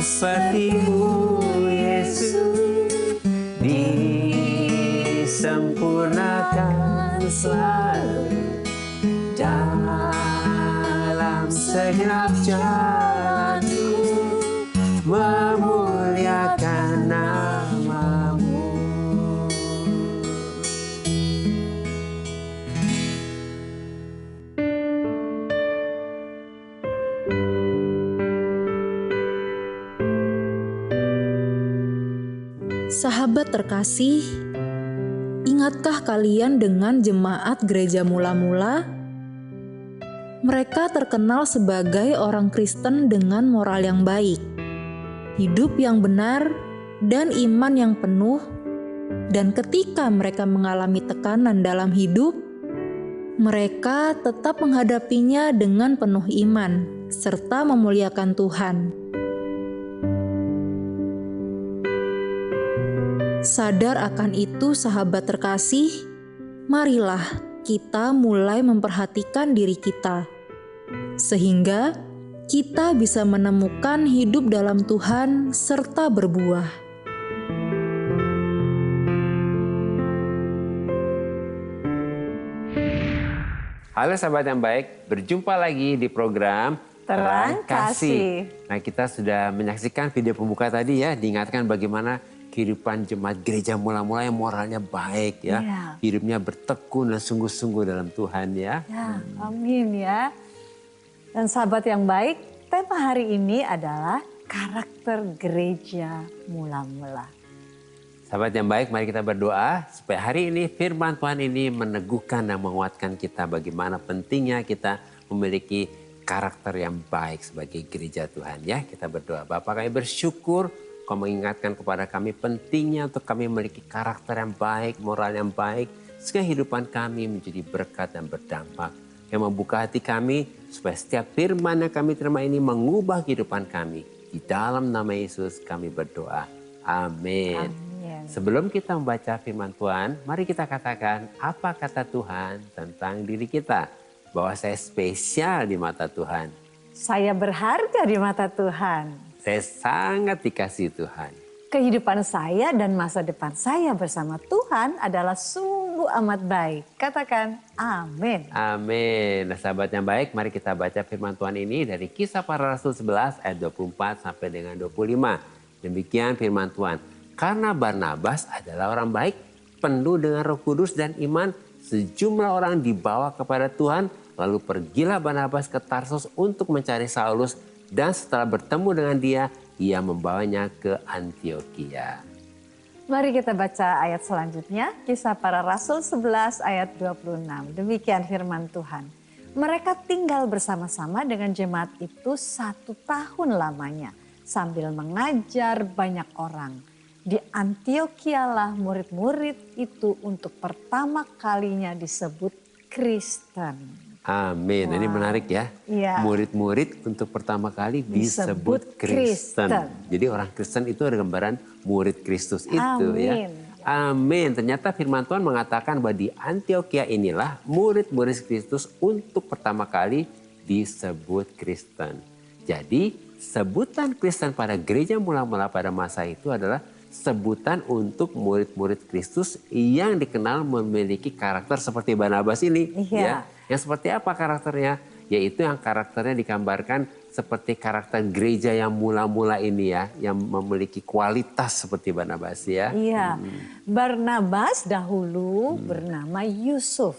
Seperti-Mu Yesus, disempurnakan selalu dalam segenap jalanku, memuliakan nama-Mu. Sahabat terkasih, ingatkah kalian dengan jemaat gereja mula-mula? Mereka terkenal sebagai orang Kristen dengan moral yang baik, hidup yang benar, dan iman yang penuh. Dan ketika mereka mengalami tekanan dalam hidup, mereka tetap menghadapinya dengan penuh iman, serta memuliakan Tuhan. Sadar akan itu, sahabat terkasih, marilah kita mulai memperhatikan diri kita, sehingga kita bisa menemukan hidup dalam Tuhan serta berbuah. Halo sahabat yang baik, berjumpa lagi di program Terang Kasih. Nah, kita sudah menyaksikan video pembuka tadi ya, diingatkan bagaimana kehidupan jemaat gereja mula-mula yang moralnya baik ya. Hidupnya bertekun dan sungguh-sungguh dalam Tuhan ya. Ya, amin ya. Dan sahabat yang baik, tema hari ini adalah karakter gereja mula-mula. Sahabat yang baik, mari kita berdoa supaya hari ini firman Tuhan ini meneguhkan dan menguatkan kita bagaimana pentingnya kita memiliki karakter yang baik sebagai gereja Tuhan ya. Kita berdoa. Bapa, kami bersyukur Kau mengingatkan kepada kami pentingnya untuk kami memiliki karakter yang baik, moral yang baik, sehingga kehidupan kami menjadi berkat dan berdampak. Yang membuka hati kami supaya setiap firman yang kami terima ini mengubah kehidupan kami. Di dalam nama Yesus kami berdoa. Amin. Sebelum kita membaca firman Tuhan, mari kita katakan apa kata Tuhan tentang diri kita. Bahwa saya spesial di mata Tuhan. Saya berharga di mata Tuhan. Saya sangat dikasihi Tuhan. Kehidupan saya dan masa depan saya bersama Tuhan adalah sungguh amat baik. Katakan amin. Amin. Nah, sahabat yang baik, mari kita baca firman Tuhan ini dari Kisah Para Rasul 11 ayat 24 sampai dengan 25. Demikian firman Tuhan. Karena Barnabas adalah orang baik, penuh dengan Roh Kudus dan iman, sejumlah orang dibawa kepada Tuhan, lalu pergilah Barnabas ke Tarsus untuk mencari Saulus. Dan setelah bertemu dengan dia, ia membawanya ke Antiokhia. Mari kita baca ayat selanjutnya. Kisah Para Rasul 11 ayat 26. Demikian firman Tuhan. Mereka tinggal bersama-sama dengan jemaat itu 1 tahun lamanya. Sambil mengajar banyak orang. Di Antiokhia murid-murid itu untuk pertama kalinya disebut Kristen. Amin. Wow. Ini menarik ya. Murid-murid untuk pertama kali disebut Kristen. Jadi orang Kristen itu ada gambaran murid Kristus itu ya. Amin. Ternyata firman Tuhan mengatakan bahwa di Antiokhia inilah murid-murid Kristus untuk pertama kali disebut Kristen. Jadi sebutan Kristen pada gereja mula-mula pada masa itu adalah sebutan untuk murid-murid Kristus yang dikenal memiliki karakter seperti Barnabas ini. Ya. Yang seperti apa karakternya? Yaitu yang karakternya digambarkan seperti karakter gereja yang mula-mula ini ya. Yang memiliki kualitas seperti Barnabas ya. Iya, Barnabas dahulu bernama Yusuf.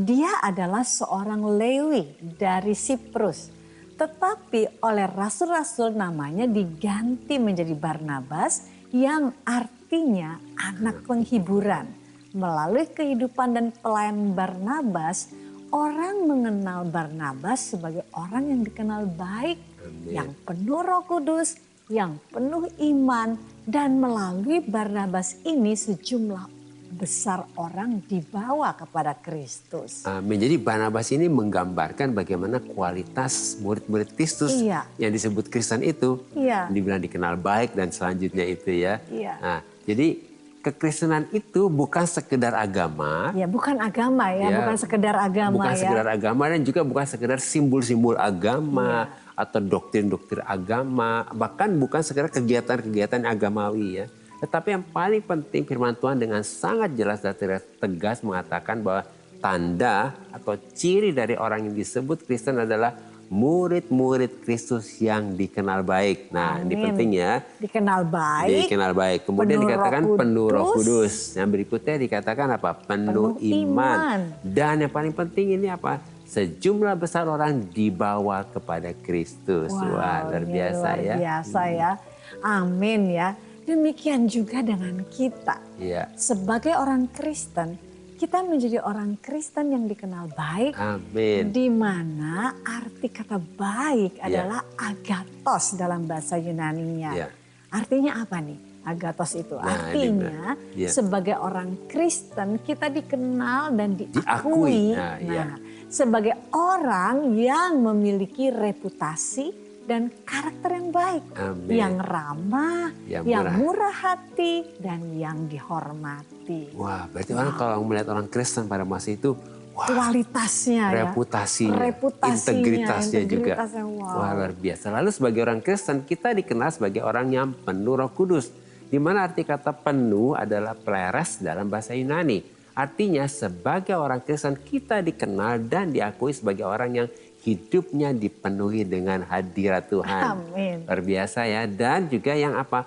Dia adalah seorang Lewi dari Siprus. Tetapi oleh rasul-rasul namanya diganti menjadi Barnabas yang artinya anak penghiburan. Melalui kehidupan dan pelayanan Barnabas, orang mengenal Barnabas sebagai orang yang dikenal baik, yang penuh Roh Kudus, yang penuh iman, dan melalui Barnabas ini sejumlah besar orang dibawa kepada Kristus. Amin. Jadi Barnabas ini menggambarkan bagaimana kualitas murid-murid Kristus Iya. yang disebut Kristen itu. Iya. Dibilang dikenal baik dan selanjutnya itu ya. Iya. Nah, jadi kekristenan itu bukan sekedar agama. Ya, bukan agama ya, Ya, bukan sekedar agama bukan ya. sekedar agama dan juga bukan sekedar simbol-simbol agama atau doktrin-doktrin agama, bahkan bukan sekedar kegiatan-kegiatan agamawi ya. Tetapi yang paling penting firman Tuhan dengan sangat jelas dan tegas mengatakan bahwa tanda atau ciri dari orang yang disebut Kristen adalah murid-murid Kristus yang dikenal baik. Nah, ini Amin. penting ya. Dikenal baik. Dikenal baik. Kemudian penuh dikatakan Roh penuh Roh Kudus. Kudus. Yang berikutnya dikatakan apa? Penuh iman. Dan yang paling penting ini apa? Sejumlah besar orang dibawa kepada Kristus. Wah, luar ini biasa luar ya. biasa ya. Amin ya. Demikian juga dengan kita. Iya. Sebagai orang Kristen, kita menjadi orang Kristen yang dikenal baik. Amin. Di mana arti kata baik adalah agathos dalam bahasa Yunani-nya. Iya. Artinya apa nih? Agathos itu Nah, artinya iya. sebagai orang Kristen kita dikenal dan Diakui. diakui. Nah, iya. Sebagai orang yang memiliki reputasi dan karakter yang baik, Amin. yang ramah, Yang yang murah. murah hati dan yang dihormati. Wah, berarti orang kalau melihat orang Kristen pada masa itu, wah, Kualitasnya ya. reputasinya, integritasnya juga. integritasnya, wow. Wah, luar biasa. Lalu sebagai orang Kristen kita dikenal sebagai orang yang penuh Roh Kudus. Di mana arti kata penuh adalah pleres dalam bahasa Yunani. Artinya sebagai orang Kristen kita dikenal dan diakui sebagai orang yang hidupnya dipenuhi dengan hadirat Tuhan. Amin. Luar biasa ya. Dan juga yang apa?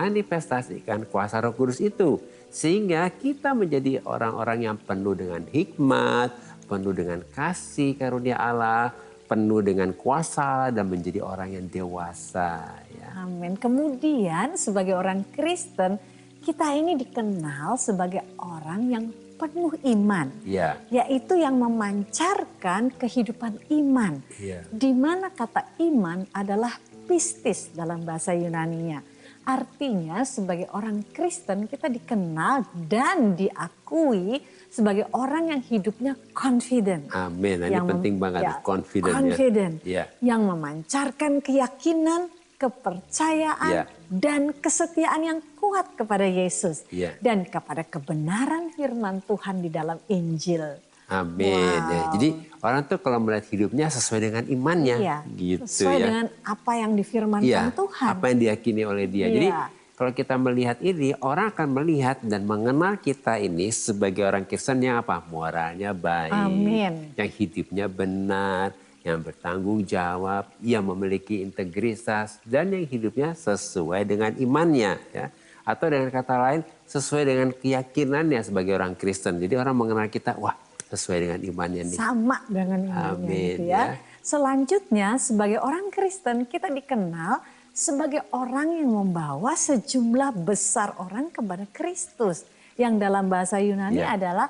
Memanifestasikan kuasa Roh Kudus itu. Sehingga kita menjadi orang-orang yang penuh dengan hikmat, penuh dengan kasih karunia Allah, penuh dengan kuasa dan menjadi orang yang dewasa. Ya. Amin. Kemudian sebagai orang Kristen kita ini dikenal sebagai orang yang penuh iman. Ya. Yaitu yang memancarkan kehidupan iman. Iya. Di mana kata iman adalah pistis dalam bahasa Yunani-nya. Artinya sebagai orang Kristen kita dikenal dan diakui sebagai orang yang hidupnya confident. Amin. Nah, ini penting banget, confident. Confident. Ya. Yang memancarkan keyakinan, kepercayaan, Ya. dan kesetiaan yang kuat kepada Yesus. Ya. Dan kepada kebenaran firman Tuhan di dalam Injil. Amin. Wow. Ya, jadi orang tuh kalau melihat hidupnya sesuai dengan imannya. Iya, Gitu sesuai ya. dengan apa yang difirmankan Iya, Tuhan. apa yang diyakini oleh dia. Iya. Jadi kalau kita melihat ini, orang akan melihat dan mengenal kita ini sebagai orang Kristen yang apa? Moralnya baik. Amin. Yang hidupnya benar, yang bertanggung jawab, yang memiliki integritas, dan yang hidupnya sesuai dengan imannya. Ya. Atau dengan kata lain, sesuai dengan keyakinannya sebagai orang Kristen. Jadi orang mengenal kita, wah sesuai dengan imannya nih. Sama dengan imannya Amin, gitu ya. ya. Selanjutnya sebagai orang Kristen kita dikenal sebagai orang yang membawa sejumlah besar orang kepada Kristus. Yang dalam bahasa Yunani Ya. adalah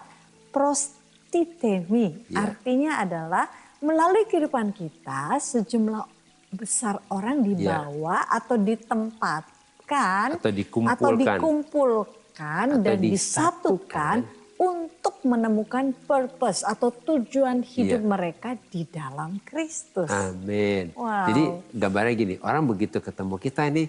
prostitemi. Ya. Artinya adalah melalui kehidupan kita sejumlah besar orang dibawa atau ditempatkan Atau dikumpulkan. Atau dan disatukan. disatukan untuk menemukan purpose atau tujuan hidup Iya. mereka di dalam Kristus. Amin. Wow. Jadi gambarnya gini, orang begitu ketemu kita ini,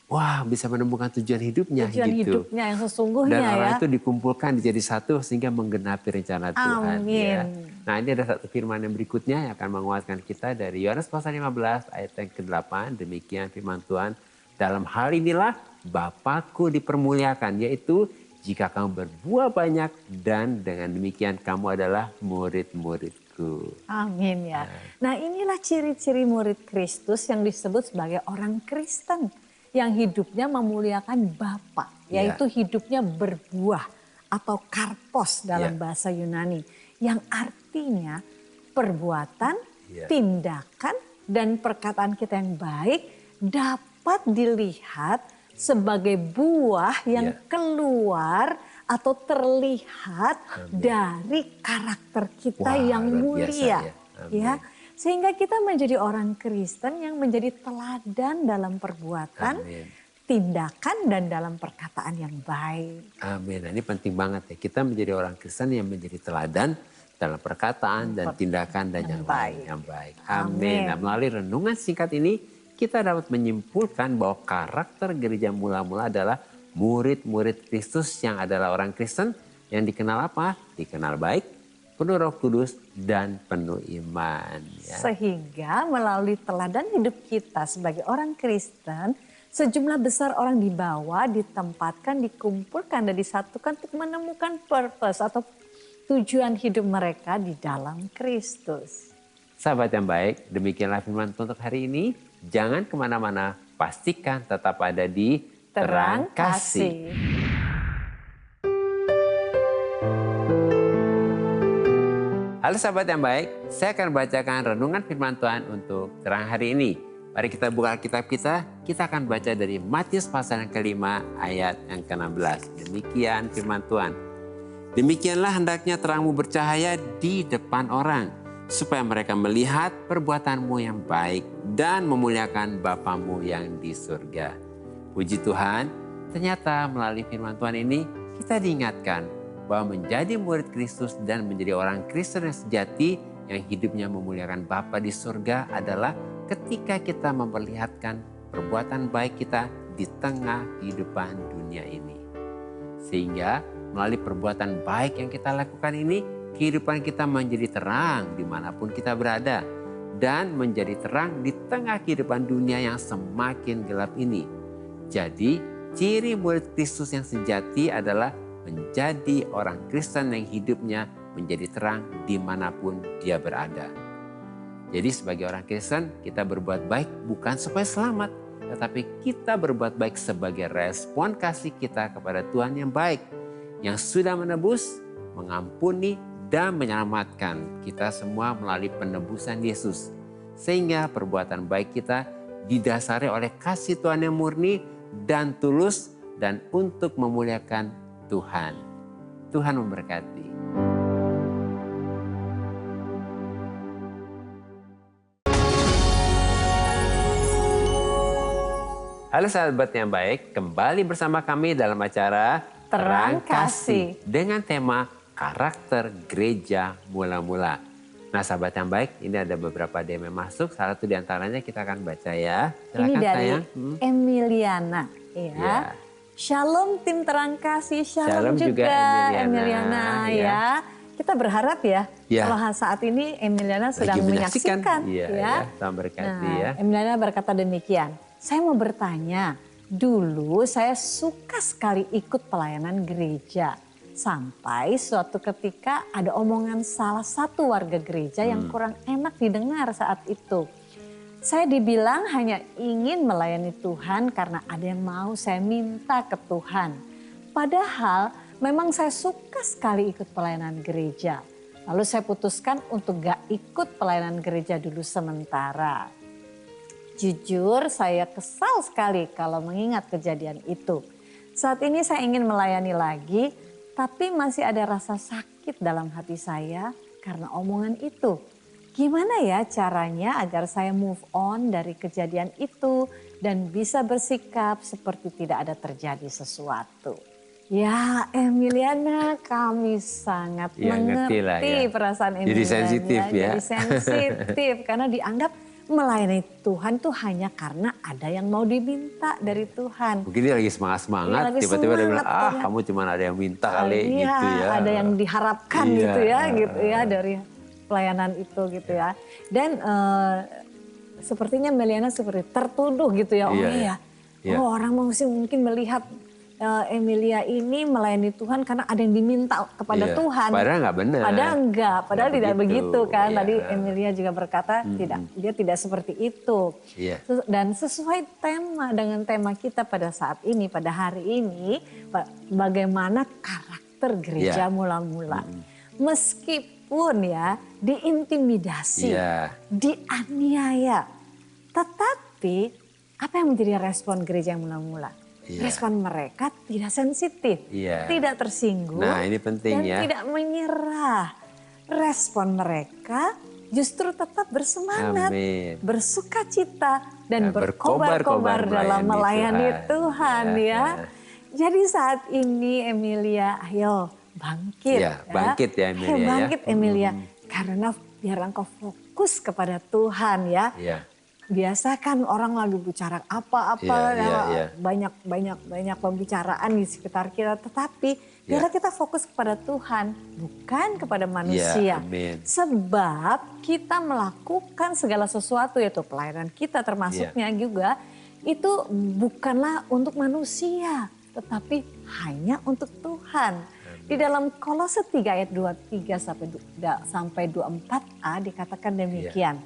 wah bisa menemukan tujuan hidupnya Tujuan gitu. hidupnya yang sesungguhnya Dan orang ya. itu dikumpulkan menjadi satu sehingga menggenapi rencana Tuhan. Amin. Ya. Nah ini ada satu firman yang berikutnya yang akan menguatkan kita dari Yohanes pasal 15 ayat yang ke-8. Demikian firman Tuhan. Dalam hal inilah Bapakku dipermuliakan, yaitu jika kamu berbuah banyak dan dengan demikian kamu adalah murid-muridku. Amin ya. Nah inilah ciri-ciri murid Kristus yang disebut sebagai orang Kristen. Yang hidupnya memuliakan Bapa. Ya. Yaitu hidupnya berbuah atau karpos dalam Ya. bahasa Yunani. Yang artinya perbuatan, Ya. tindakan, dan perkataan kita yang baik dapat dilihat sebagai buah yang Ya. keluar atau terlihat dari karakter kita Wah, yang luar biasa mulia. ya. Amin. Ya, sehingga kita menjadi orang Kristen yang menjadi teladan dalam perbuatan, Amin. tindakan dan dalam perkataan yang baik. Amin. Nah, ini penting banget ya. Kita menjadi orang Kristen yang menjadi teladan dalam perkataan dan tindakan dan yang lain yang baik. Amin. Nah, melalui renungan singkat ini kita dapat menyimpulkan bahwa karakter gereja mula-mula adalah murid-murid Kristus yang adalah orang Kristen yang dikenal apa? Dikenal baik, penuh Roh Kudus dan penuh iman. Ya. Sehingga melalui teladan hidup kita sebagai orang Kristen, sejumlah besar orang dibawa, ditempatkan, dikumpulkan dan disatukan untuk menemukan purpose atau tujuan hidup mereka di dalam Kristus. Sahabat yang baik, demikianlah firman Tuhan untuk hari ini. Jangan kemana-mana, pastikan tetap ada di Terang Kasih. Halo sahabat yang baik, saya akan bacakan renungan firman Tuhan untuk terang hari ini. Mari kita buka Alkitab kita akan baca dari Matius pasal yang kelima ayat yang ke-16. Demikian firman Tuhan. Demikianlah hendaknya terangmu bercahaya di depan orang, supaya mereka melihat perbuatanmu yang baik dan memuliakan Bapamu yang di surga. Puji Tuhan, ternyata melalui firman Tuhan ini kita diingatkan bahwa menjadi murid Kristus dan menjadi orang Kristen yang sejati yang hidupnya memuliakan Bapa di surga adalah ketika kita memperlihatkan perbuatan baik kita di tengah kehidupan dunia ini. Sehingga melalui perbuatan baik yang kita lakukan ini, kehidupan kita menjadi terang dimanapun kita berada. Dan menjadi terang di tengah kehidupan dunia yang semakin gelap ini. Jadi ciri murid Kristus yang sejati adalah menjadi orang Kristen yang hidupnya menjadi terang dimanapun dia berada. Jadi sebagai orang Kristen kita berbuat baik bukan supaya selamat, tetapi kita berbuat baik sebagai respon kasih kita kepada Tuhan yang baik, yang sudah menebus, mengampuni, dan menyelamatkan kita semua melalui penebusan Yesus. Sehingga perbuatan baik kita didasari oleh kasih Tuhan yang murni dan tulus dan untuk memuliakan Tuhan. Tuhan memberkati. Halo sahabat yang baik, kembali bersama kami dalam acara Terang Kasih dengan tema karakter gereja mula-mula. Nah sahabat yang baik, ini ada beberapa DM yang masuk. Salah satu diantaranya kita akan baca ya. Silakan, ini dari sayang. Emiliana. Ya. Shalom tim Terang Kasih, shalom juga Emiliana ya. Kita berharap ya, kalau saat ini Emiliana sedang menyaksikan. Iya, Tuhan berkati ya. Emiliana berkata demikian, saya mau bertanya, dulu saya suka sekali ikut pelayanan gereja. Sampai suatu ketika ada omongan salah satu warga gereja yang kurang enak didengar saat itu. Saya dibilang hanya ingin melayani Tuhan karena ada yang mau saya minta ke Tuhan. Padahal memang saya suka sekali ikut pelayanan gereja. Lalu saya putuskan untuk gak ikut pelayanan gereja dulu sementara. Jujur saya kesal sekali kalau mengingat kejadian itu. Saat ini saya ingin melayani lagi, tapi masih ada rasa sakit dalam hati saya karena omongan itu. Gimana ya caranya agar saya move on dari kejadian itu dan bisa bersikap seperti tidak ada terjadi sesuatu. Ya Emiliana, kami sangat mengerti perasaan Emiliana. Jadi sensitif ya. Jadi sensitif karena dianggap melayani Tuhan tuh hanya karena ada yang mau diminta dari Tuhan. Mungkin dia lagi semangat-semangat, tiba-tiba dia bilang, kamu cuma ada yang minta kali gitu ya. Ada yang diharapkan gitu ya dari pelayanan itu gitu ya. Dan sepertinya Meliana seperti tertuduh gitu ya. Oh orang mungkin melihat Emilia ini melayani Tuhan karena ada yang diminta kepada Tuhan. Padahal nggak benar. Padahal tidak begitu kan. Tadi Emilia juga berkata dia tidak seperti itu. Dan sesuai dengan tema kita pada saat ini, pada hari ini, bagaimana karakter gereja mula-mula. Meskipun ya diintimidasi, dianiaya, tetapi apa yang menjadi respon gereja yang mula-mula? Respon mereka tidak sensitif, tidak tersinggung, nah, ini penting dan tidak menyerah. Respon mereka justru tetap bersemangat, Amin. bersuka cita, dan Dan berkobar-kobar berkobar-kobar dalam melayani Tuhan. Tuhan ya. Jadi saat ini Emilia, ayo bangkit. Ya, bangkit ya Emilia Ayo ya. bangkit Emilia, karena biar engkau fokus kepada Tuhan ya. Iya. Biasa kan orang lagi bicara apa-apa, Iya. banyak pembicaraan di sekitar kita. Tetapi biarlah kita fokus kepada Tuhan, bukan kepada manusia. amin. Sebab kita melakukan segala sesuatu, yaitu pelayanan kita termasuknya juga, itu bukanlah untuk manusia, tetapi hanya untuk Tuhan. Di dalam Kolose 3 ayat 23 sampai 24a dikatakan demikian.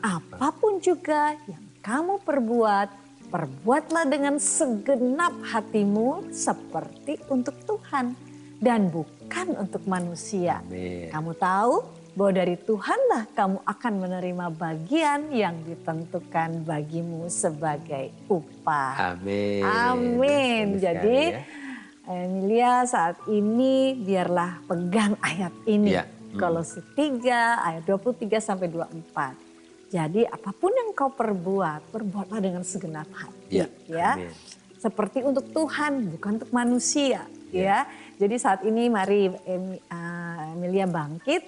Apapun juga yang kamu perbuat, perbuatlah dengan segenap hatimu seperti untuk Tuhan dan bukan untuk manusia. Amin. Kamu tahu bahwa dari Tuhanlah kamu akan menerima bagian yang ditentukan bagimu sebagai upah. Amin. Amin. Bagus Jadi sekali ya. Emilia saat ini biarlah pegang ayat ini. Ya. Kolose 3 ayat 23 sampai 24. Jadi apapun yang kau perbuat, perbuatlah dengan segenap hati. Ya. Amin. Seperti untuk Tuhan, bukan untuk manusia. Ya. Jadi saat ini mari Emilia bangkit.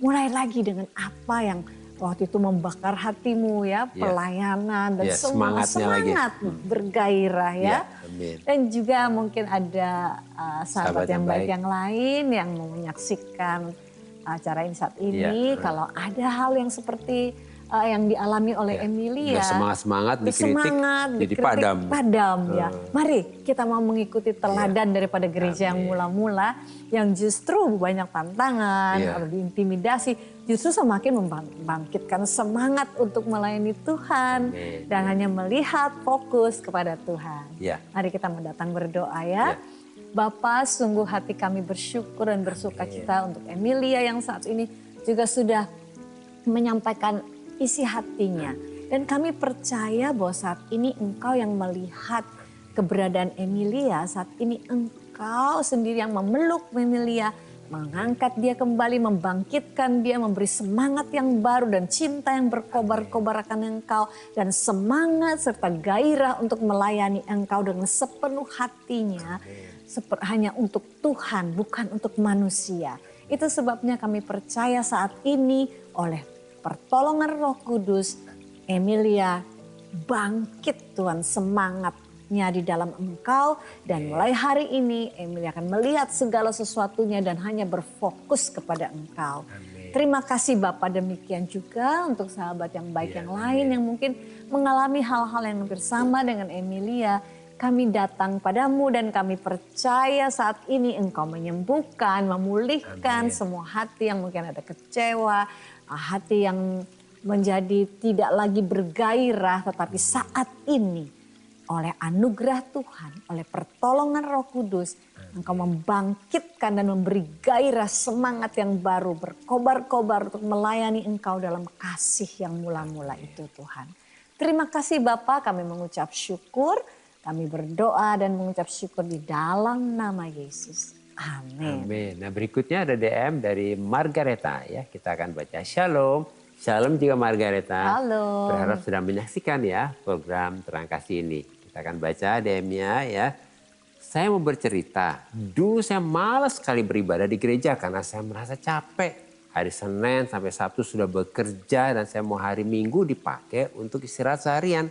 Mulai lagi dengan apa yang waktu itu membakar hatimu ya. Pelayanan dan semua semangat bergairah ya. Amin. Dan juga mungkin ada sahabat yang baik yang lain yang mau menyaksikan acara ini saat ini. Kalau ada hal yang seperti yang dialami oleh Emilia. Semangat-semangat dikritik, jadi padam ya. Mari kita mau mengikuti teladan daripada gereja yang mula-mula. Yang justru banyak tantangan, diintimidasi. Justru semakin membangkitkan semangat untuk melayani Tuhan. Dan hanya melihat fokus kepada Tuhan. Mari kita mendatang berdoa ya. Bapa, sungguh hati kami bersyukur dan bersuka cita untuk Emilia yang saat ini juga sudah menyampaikan isi hatinya. Dan kami percaya bahwa saat ini Engkau yang melihat keberadaan Emilia. Saat ini Engkau sendiri yang memeluk Emilia. Mengangkat dia kembali, membangkitkan dia, memberi semangat yang baru dan cinta yang berkobar-kobar akan Engkau. Dan semangat serta gairah untuk melayani Engkau dengan sepenuh hatinya. Hanya untuk Tuhan, bukan untuk manusia. Itu sebabnya kami percaya saat ini oleh pertolongan Roh Kudus, Emilia bangkit Tuhan semangatnya di dalam Engkau. Dan mulai hari ini Emilia akan melihat segala sesuatunya dan hanya berfokus kepada Engkau. Terima kasih Bapak, demikian juga untuk sahabat yang baik yang lain yang mungkin mengalami hal-hal yang hampir sama dengan Emilia. Kami datang padamu dan kami percaya saat ini Engkau menyembuhkan, memulihkan semua hati yang mungkin ada kecewa, hati yang menjadi tidak lagi bergairah, tetapi saat ini oleh anugerah Tuhan, oleh pertolongan Roh Kudus, Engkau membangkitkan dan memberi gairah semangat yang baru, berkobar-kobar untuk melayani Engkau dalam kasih yang mula-mula itu Tuhan. Terima kasih Bapa, kami mengucap syukur, kami berdoa dan mengucap syukur di dalam nama Yesus. Amin. Amin. Nah berikutnya ada DM dari Margareta ya. Kita akan baca. Shalom. Shalom juga Margareta. Halo. Berharap sudah menyaksikan ya program Terang Kasih ini. Kita akan baca DM-nya ya. Saya mau bercerita. Dulu saya malas sekali beribadah di gereja karena saya merasa capek. Hari Senin sampai Sabtu sudah bekerja dan saya mau hari Minggu dipakai untuk istirahat seharian.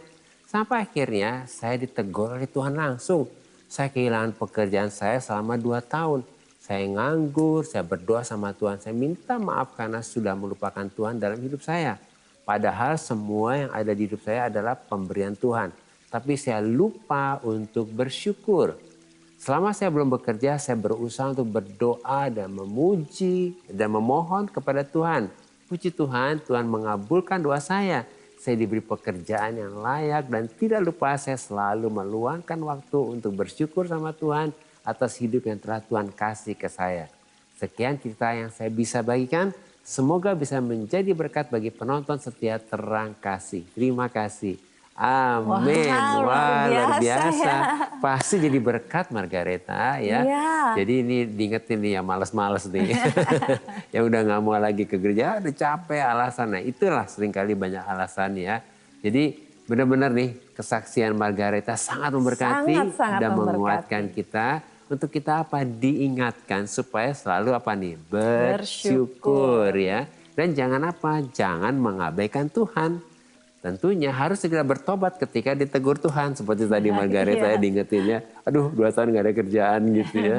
Sampai akhirnya saya ditegur oleh Tuhan langsung. Saya kehilangan pekerjaan saya selama 2 tahun. Saya nganggur, saya berdoa sama Tuhan. Saya minta maaf karena sudah melupakan Tuhan dalam hidup saya. Padahal semua yang ada di hidup saya adalah pemberian Tuhan. Tapi saya lupa untuk bersyukur. Selama saya belum bekerja, saya berusaha untuk berdoa dan memuji dan memohon kepada Tuhan. Puji Tuhan, Tuhan mengabulkan doa saya. Saya diberi pekerjaan yang layak dan tidak lupa saya selalu meluangkan waktu untuk bersyukur sama Tuhan atas hidup yang telah Tuhan kasih ke saya. Sekian cerita yang saya bisa bagikan. Semoga bisa menjadi berkat bagi penonton setia Terang Kasih. Terima kasih. Amin. Wah, Wah, luar biasa. ya. Pasti jadi berkat Margareta ya. Iya. Jadi ini diingetin nih yang males-males nih. Yang udah nggak mau lagi ke gereja, udah capek alasan. Nah itulah seringkali banyak alasan ya. Jadi benar-benar nih kesaksian Margareta sangat memberkati Sangat dan memberkati. menguatkan kita. Untuk kita apa? Diingatkan supaya selalu apa nih? Bersyukur ya. Dan jangan apa? Jangan mengabaikan Tuhan. Tentunya harus segera bertobat ketika ditegur Tuhan. Seperti tadi Margareta ya diingetinnya, aduh 2 tahun gak ada kerjaan gitu ya.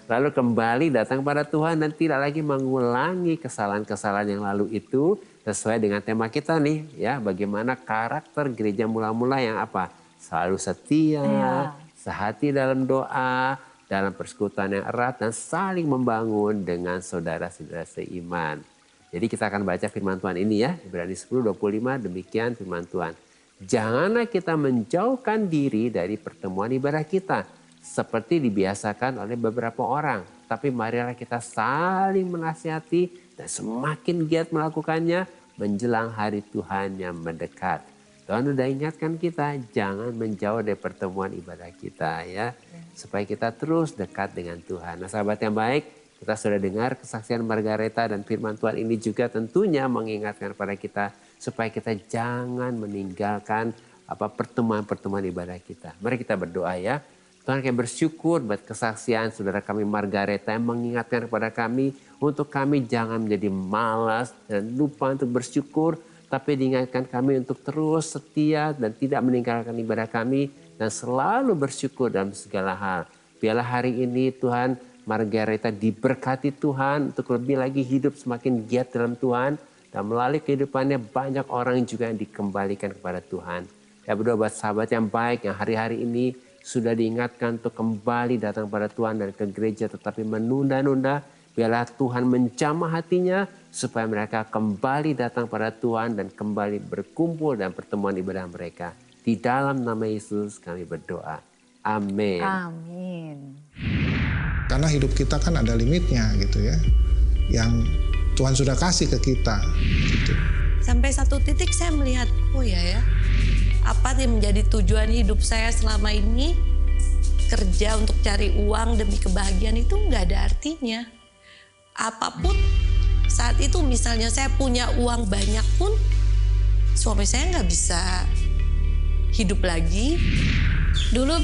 Lalu kembali datang pada Tuhan dan tidak lagi mengulangi kesalahan-kesalahan yang lalu itu. Sesuai dengan tema kita nih ya. Bagaimana karakter gereja mula-mula yang apa? Selalu setia, sehati dalam doa, dalam persekutuan yang erat dan saling membangun dengan saudara-saudara seiman. Jadi kita akan baca firman Tuhan ini ya, Ibrani 10:25, demikian firman Tuhan. Janganlah kita menjauhkan diri dari pertemuan ibadah kita, seperti dibiasakan oleh beberapa orang. Tapi marilah kita saling menasihati dan semakin giat melakukannya menjelang hari Tuhan yang mendekat. Tuhan sudah ingatkan kita, jangan menjauh dari pertemuan ibadah kita ya. Supaya kita terus dekat dengan Tuhan. Nah sahabat yang baik, kita sudah dengar kesaksian Margareta dan firman Tuhan ini juga tentunya mengingatkan pada kita supaya kita jangan meninggalkan pertemuan-pertemuan ibadah kita. Mari kita berdoa ya. Tuhan kami bersyukur buat kesaksian saudara kami Margareta yang mengingatkan kepada kami untuk kami jangan menjadi malas dan lupa untuk bersyukur, tapi diingatkan kami untuk terus setia dan tidak meninggalkan ibadah kami dan selalu bersyukur dalam segala hal. Biarlah hari ini Tuhan Margareta diberkati Tuhan untuk lebih lagi hidup semakin giat dalam Tuhan. Dan melalui kehidupannya banyak orang juga yang dikembalikan kepada Tuhan. Ya berdoa buat sahabat yang baik yang hari-hari ini sudah diingatkan untuk kembali datang pada Tuhan dan ke gereja tetapi menunda-nunda. Biarlah Tuhan menjamah hatinya supaya mereka kembali datang pada Tuhan dan kembali berkumpul dalam pertemuan ibadah mereka. Di dalam nama Yesus kami berdoa. Amin. Amin. Karena hidup kita kan ada limitnya gitu ya. Yang Tuhan sudah kasih ke kita gitu. Sampai satu titik saya melihat, oh ya, apa yang menjadi tujuan hidup saya selama ini, kerja untuk cari uang demi kebahagiaan itu nggak ada artinya. Apapun saat itu misalnya saya punya uang banyak pun, suami saya nggak bisa hidup lagi. Dulu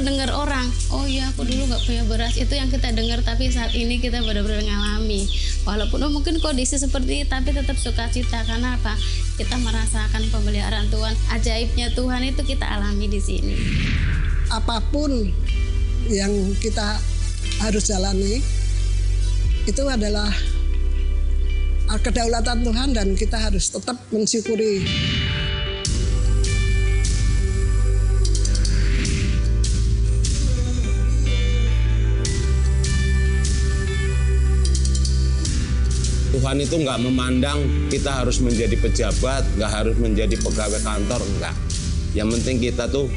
dengar orang, oh iya aku dulu nggak punya beras, itu yang kita dengar, tapi saat ini kita benar-benar ngalami. Walaupun mungkin kondisi seperti ini, tapi tetap sukacita karena apa? Kita merasakan pemeliharaan Tuhan, ajaibnya Tuhan itu kita alami di sini. Apapun yang kita harus jalani itu adalah kedaulatan Tuhan dan kita harus tetap mensyukuri. Tuhan itu nggak memandang kita harus menjadi pejabat, nggak harus menjadi pegawai kantor, enggak. Yang penting kita tuh,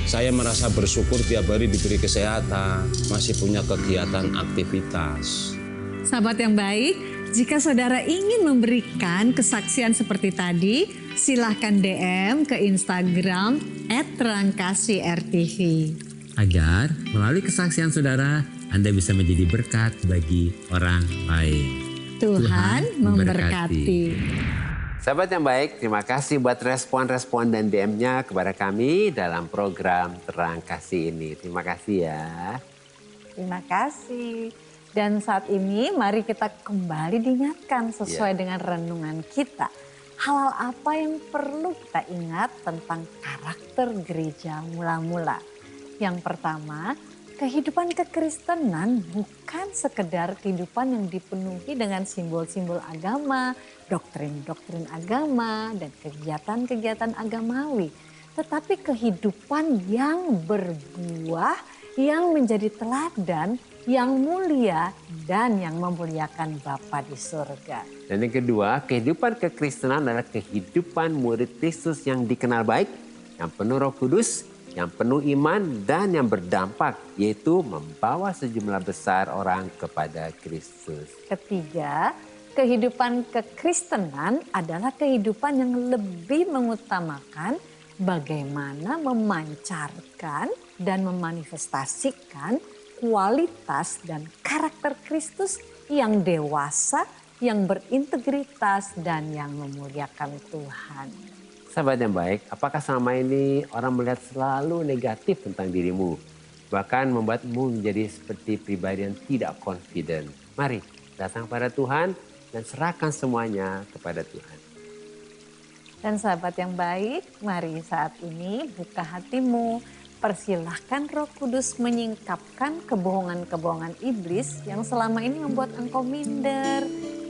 saya merasa bersyukur tiap hari diberi kesehatan, masih punya kegiatan aktivitas. Sahabat yang baik, jika saudara ingin memberikan kesaksian seperti tadi, silahkan DM ke Instagram @terangkasih_rtv. Agar melalui kesaksian saudara, Anda bisa menjadi berkat bagi orang lain. Tuhan memberkati. Sahabat yang baik, terima kasih buat respon-respon dan DM-nya kepada kami dalam program Terang Kasih ini. Terima kasih ya. Terima kasih. Dan saat ini mari kita kembali diingatkan sesuai dengan renungan kita. Hal apa yang perlu kita ingat tentang karakter gereja mula-mula. Yang pertama, kehidupan kekristenan bukan sekedar kehidupan yang dipenuhi dengan simbol-simbol agama, doktrin-doktrin agama, dan kegiatan-kegiatan agamawi. Tetapi kehidupan yang berbuah, yang menjadi teladan, yang mulia, dan yang memuliakan Bapa di surga. Dan yang kedua, kehidupan kekristenan adalah kehidupan murid Kristus yang dikenal baik, yang penuh Roh Kudus, yang penuh iman dan yang berdampak, yaitu membawa sejumlah besar orang kepada Kristus. Ketiga, kehidupan kekristenan adalah kehidupan yang lebih mengutamakan bagaimana memancarkan dan memanifestasikan kualitas dan karakter Kristus yang dewasa, yang berintegritas, dan yang memuliakan Tuhan. Sahabat yang baik, apakah selama ini orang melihat selalu negatif tentang dirimu? Bahkan membuatmu menjadi seperti pribadi yang tidak confident. Mari datang pada Tuhan dan serahkan semuanya kepada Tuhan. Dan sahabat yang baik, mari saat ini buka hatimu. Persilahkan Roh Kudus menyingkapkan kebohongan-kebohongan iblis yang selama ini membuat engkau minder,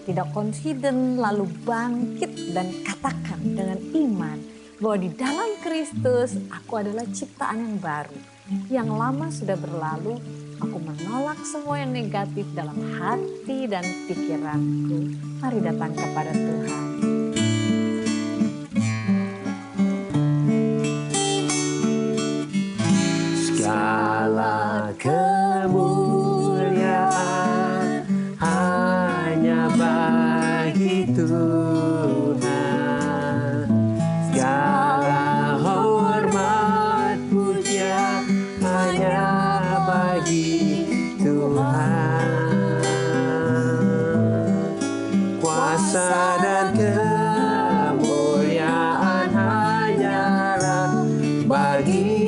tidak confident, lalu bangkit dan katakan dengan iman bahwa di dalam Kristus aku adalah ciptaan yang baru. Yang lama sudah berlalu, aku menolak semua yang negatif dalam hati dan pikiranku. Mari datang kepada Tuhan. Segala kemuliaan hanya bagi Tuhan. Segala hormat puja hanya bagi Tuhan. Kuasa dan kemuliaan hanyalah bagi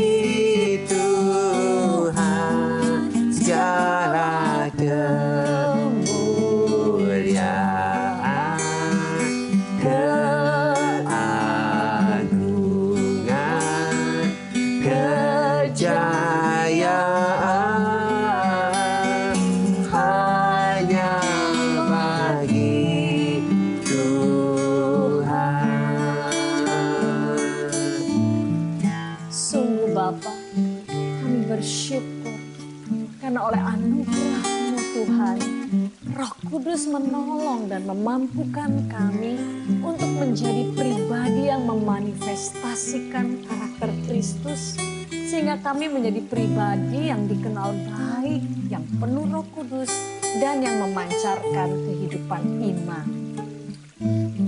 bersyukur karena oleh anugerah-Mu Tuhan, Roh Kudus menolong dan memampukan kami untuk menjadi pribadi yang memanifestasikan karakter Kristus, sehingga kami menjadi pribadi yang dikenal baik, yang penuh Roh Kudus, dan yang memancarkan kehidupan iman.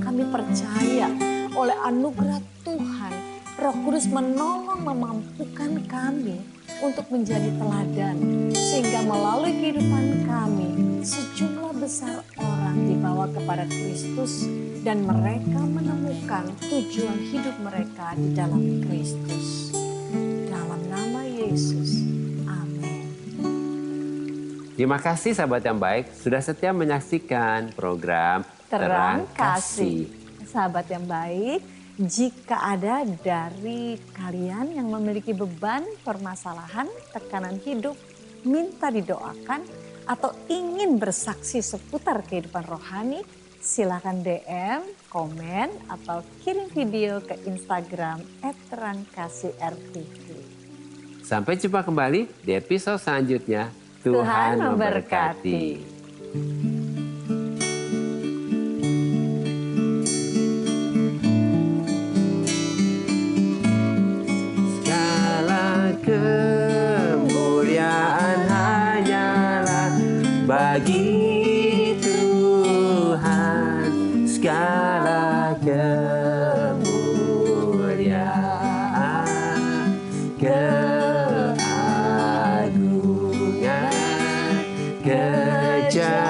Kami percaya oleh anugerah Tuhan, Roh Kudus menolong memampukan kami untuk menjadi teladan, sehingga melalui kehidupan kami sejumlah besar orang dibawa kepada Kristus dan mereka menemukan tujuan hidup mereka di dalam Kristus. Dalam nama Yesus, amin. Terima kasih sahabat yang baik sudah setia menyaksikan program Terang Kasih. Sahabat yang baik, jika ada dari kalian yang memiliki beban, permasalahan, tekanan hidup, minta didoakan, atau ingin bersaksi seputar kehidupan rohani, silakan DM, komen, atau kirim video ke Instagram @terangkasih_rtv. Sampai jumpa kembali di episode selanjutnya. Tuhan memberkati. Kemuliaan hanyalah bagi Tuhan, segala kemuliaan, keagungan, kejayaan